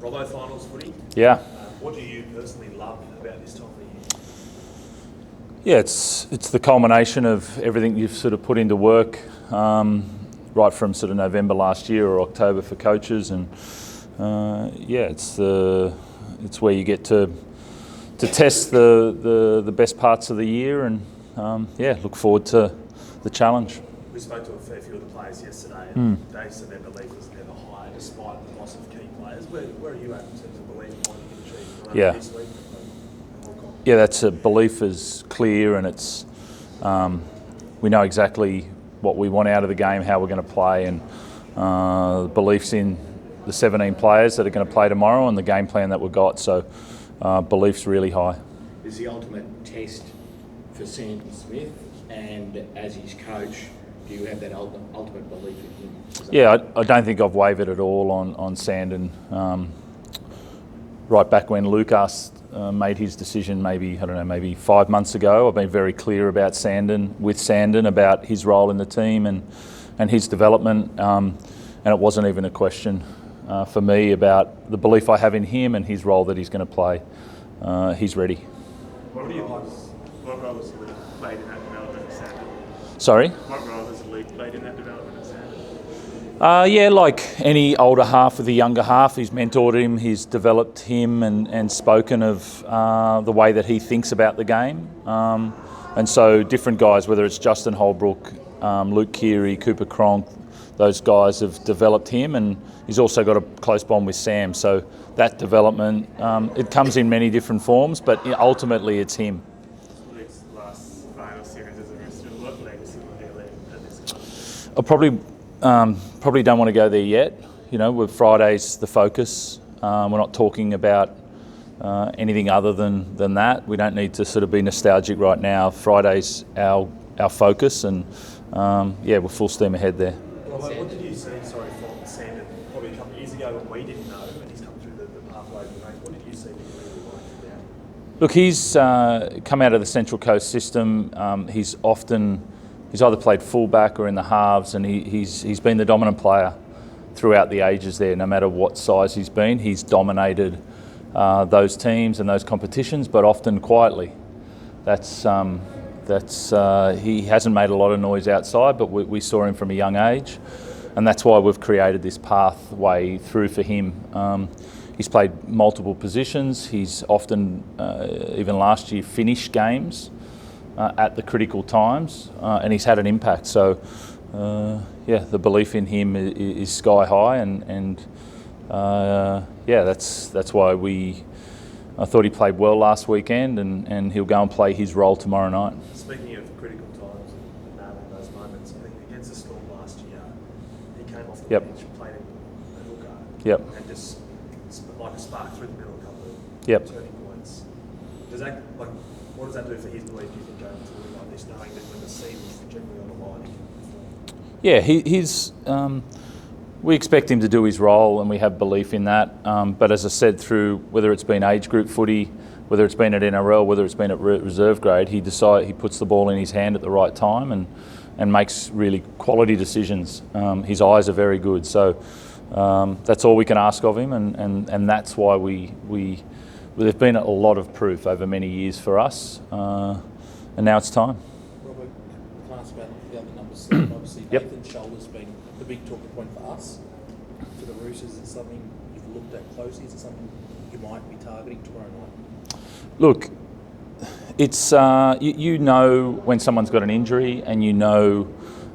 Robbo finals footy. Yeah. What do you personally love about this time of the year? Yeah, it's the culmination of everything you've sort of put into work, right from sort of November last year or October for coaches, and it's where you get to test the best parts of the year, and look forward to the challenge. We spoke to a fair few of the players yesterday, and they said their belief was never high despite the loss of key players. Where are you at in terms of belief in what you can achieve? Yeah. This week? Yeah, that's a belief is clear, and it's we know exactly what we want out of the game, how we're going to play, and beliefs in the 17 players that are going to play tomorrow and the game plan that we've got. So belief's really high. Is the ultimate test for Sandy Smith, and as his coach, do you have that ultimate belief in him? Yeah, I don't think I've wavered at all on Sandon. Right back when Lucas made his decision, maybe 5 months ago, I've been very clear about Sandon, about his role in the team and his development, and it wasn't even a question for me about the belief I have in him and his role that he's going to play. He's ready. What role has Luke played in that development of Sandon? Sorry? What role has Luke played in that development of Sandon? Like any older half with the younger half, he's mentored him, he's developed him and spoken of the way that he thinks about the game. And so different guys, whether it's Justin Holbrook, Luke Keary, Cooper Cronk, those guys have developed him, and he's also got a close bond with Sam. So that development, it comes in many different forms, but ultimately it's him. Luke's last final series as a Rooster, what legacy will he leave at this time? I probably don't want to go there yet. With Friday's the focus. We're not talking about anything other than that. We don't need to sort of be nostalgic right now. Friday's our focus, and we're full steam ahead there. What did you see, from Sandon probably a couple of years ago when we didn't know, and he's come through the pathway of the range? What did you see that you really liked about? Look, he's come out of the Central Coast system. He's either played fullback or in the halves, and he's been the dominant player throughout the ages there. No matter what size he's been, he's dominated those teams and those competitions, but often quietly. He hasn't made a lot of noise outside, but we saw him from a young age, and that's why we've created this pathway through for him. He's played multiple positions. He's often, even last year, finished games at the critical times, and he's had an impact. So, the belief in him is sky high, and that's why I thought he played well last weekend, and he'll go and play his role tomorrow night. Speaking of critical times and nailing those moments, I think against the Storm last year, he came off the bench, played in the hooker, and just like a spark through the middle, a couple of turning points. What does that do for his belief, do you think, going forward like this, knowing that when the season's generally on the line, he can perform? We expect him to do his role, and we have belief in that. But as I said, through whether it's been age group footy, whether it's been at NRL, whether it's been at reserve grade, he puts the ball in his hand at the right time and makes really quality decisions. His eyes are very good, so that's all we can ask of him, and that's why there's been a lot of proof over many years for us, and now it's time. Robert, can I ask about the other numbers? Obviously, Nathan's shoulder's been the big talking point for us. For the Roosters, is it something you've looked at closely? Is it something you might be targeting tomorrow night? Look, it's you know when someone's got an injury, and you know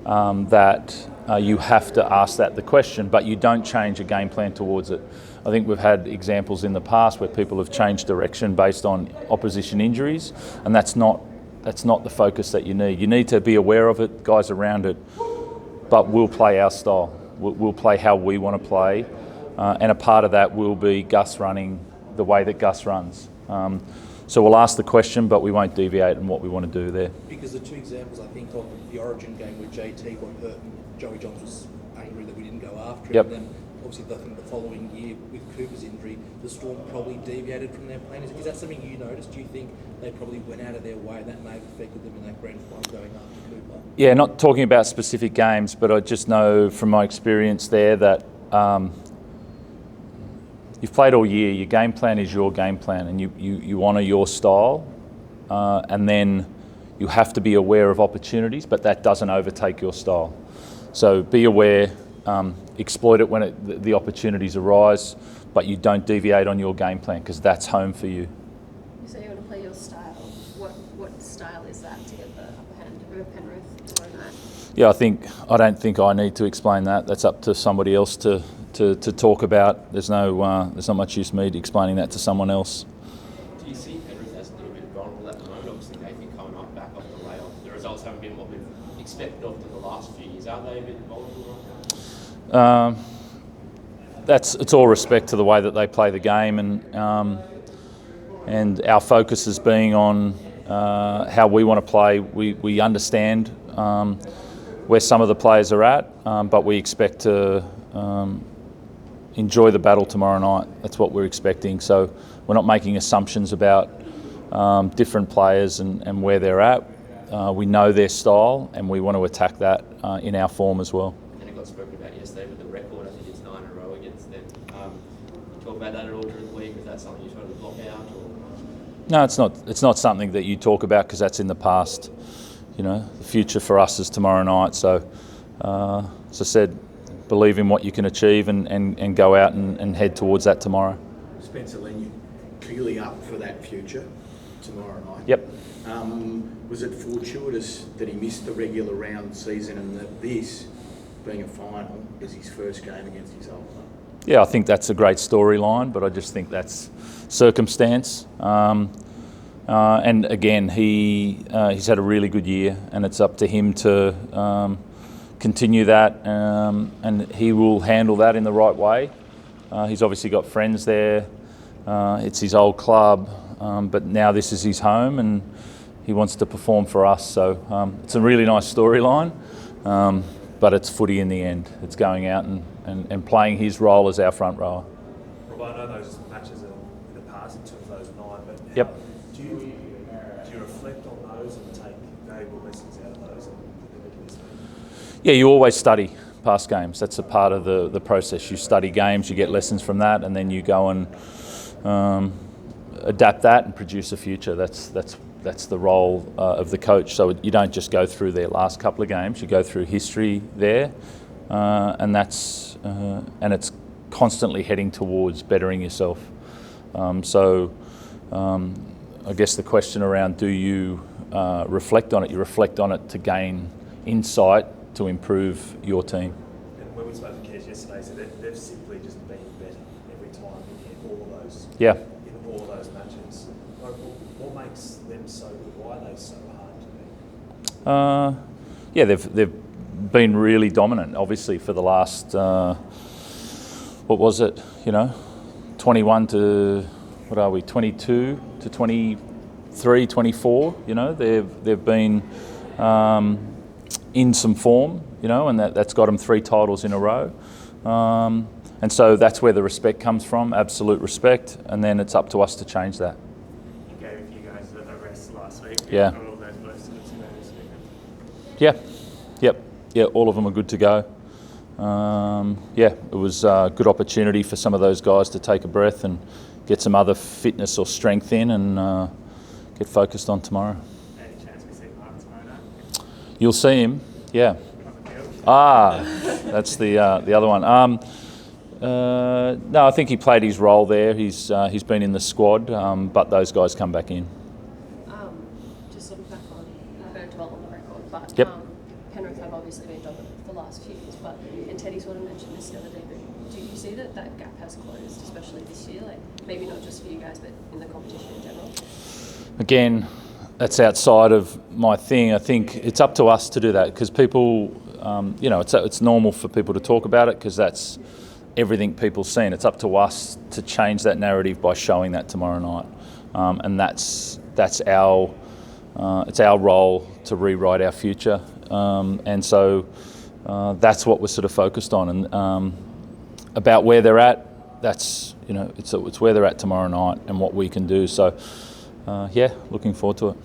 that you have to ask the question, but you don't change a game plan towards it. I think we've had examples in the past where people have changed direction based on opposition injuries, and that's not the focus that you need. You need to be aware of it, guys around it, but we'll play our style. We'll play how we want to play, and a part of that will be Gus running the way that Gus runs. So we'll ask the question, but we won't deviate in what we want to do there. Because the two examples, I think, of the Origin game where JT got hurt and Joey Johns was angry that we didn't go after him, and then obviously I think the following year with Cooper's injury, the Storm probably deviated from their plan. Is that something you noticed? Do you think they probably went out of their way and that may have affected them in that grand final going after Cooper? Yeah, not talking about specific games, but I just know from my experience there that you've played all year. Your game plan is your game plan, and you honour your style, and then you have to be aware of opportunities, but that doesn't overtake your style. So be aware, exploit it when the opportunities arise, but you don't deviate on your game plan because that's home for you. You say you want to play your style. What style is that to get the upper hand over Penrith tomorrow night? Yeah, I don't think I need to explain that. That's up to somebody else to talk about. There's not much use me explaining that to someone else. Do you see Penrith as a little bit vulnerable at the moment? Obviously, Nathan coming up back off the layoff. The results haven't been what we've expected of them the last few years. Are they a bit vulnerable right now? It's all respect to the way that they play the game, and our focus is being on how we want to play. We understand where some of the players are at, but we expect to enjoy the battle tomorrow night. That's what we're expecting. So we're not making assumptions about different players and where they're at. We know their style, and we want to attack that in our form as well. And it got spoken about yesterday with the record. I think it's 9 in a row against them. You talk about that at all during the week? Is that something you try to block out? Or? No, it's not. It's not something that you talk about because that's in the past. You know, the future for us is tomorrow night. So, as I said, believe in what you can achieve and go out and head towards that tomorrow. Spencer Len, clearly up for that future tomorrow night. Yep. Was it fortuitous that he missed the regular round season and that this, being a final, is his first game against his old club? Yeah, I think that's a great storyline, but I just think that's circumstance. And again, he's had a really good year, and it's up to him to continue that, and he will handle that in the right way. He's obviously got friends there. It's his old club, but now this is his home, and he wants to perform for us. So it's a really nice storyline, but it's footy in the end. It's going out and playing his role as our front rower. Rob, I know those matches are in the past in terms of those 9, but Yep. Do you reflect on those and take valuable lessons out of those and put them into this game? Yeah, you always study past games. That's a part of the process. You study games, you get lessons from that, and then you go and adapt that and produce a future. That's the role of the coach. So you don't just go through their last couple of games. You go through history there, and it's constantly heading towards bettering yourself. I guess the question around, do you reflect on it? You reflect on it to gain insight to improve your team. And when we spoke to Kes yesterday, so they've simply just been better every time in all of those. Yeah. In all of those matches. Like, what makes them so good? Why are they so hard to beat? Yeah, they've been really dominant. Obviously, for the last what was it? 21 to 22 to 23, 24. They've been in some form. And that's got them 3 titles in a row. And so that's where the respect comes from, absolute respect, and then it's up to us to change that. You gave you guys a rest last week. Yeah. All those blokes got to go this weekend. Yeah, yep, yeah, all of them are good to go. It was a good opportunity for some of those guys to take a breath and get some other fitness or strength in and get focused on tomorrow. Any chance we see Mark tomorrow night? You'll see him, yeah. On the field? That's the other one. No, I think he played his role there. He's been in the squad, but those guys come back in. Just sort of back on, I won't dwell on the record, but Yep. Penrith have obviously been dominant for the last few years, and Teddy sort of mentioned this the other day, but do you see that gap has closed, especially this year? Like, maybe not just for you guys, but in the competition in general? Again, that's outside of my thing. I think it's up to us to do that because people, it's normal for people to talk about it because that's everything people see. And it's up to us to change that narrative by showing that tomorrow night, and it's our role to rewrite our future, and so that's what we're sort of focused on. And about where they're at, that's it's where they're at tomorrow night and what we can do. So looking forward to it.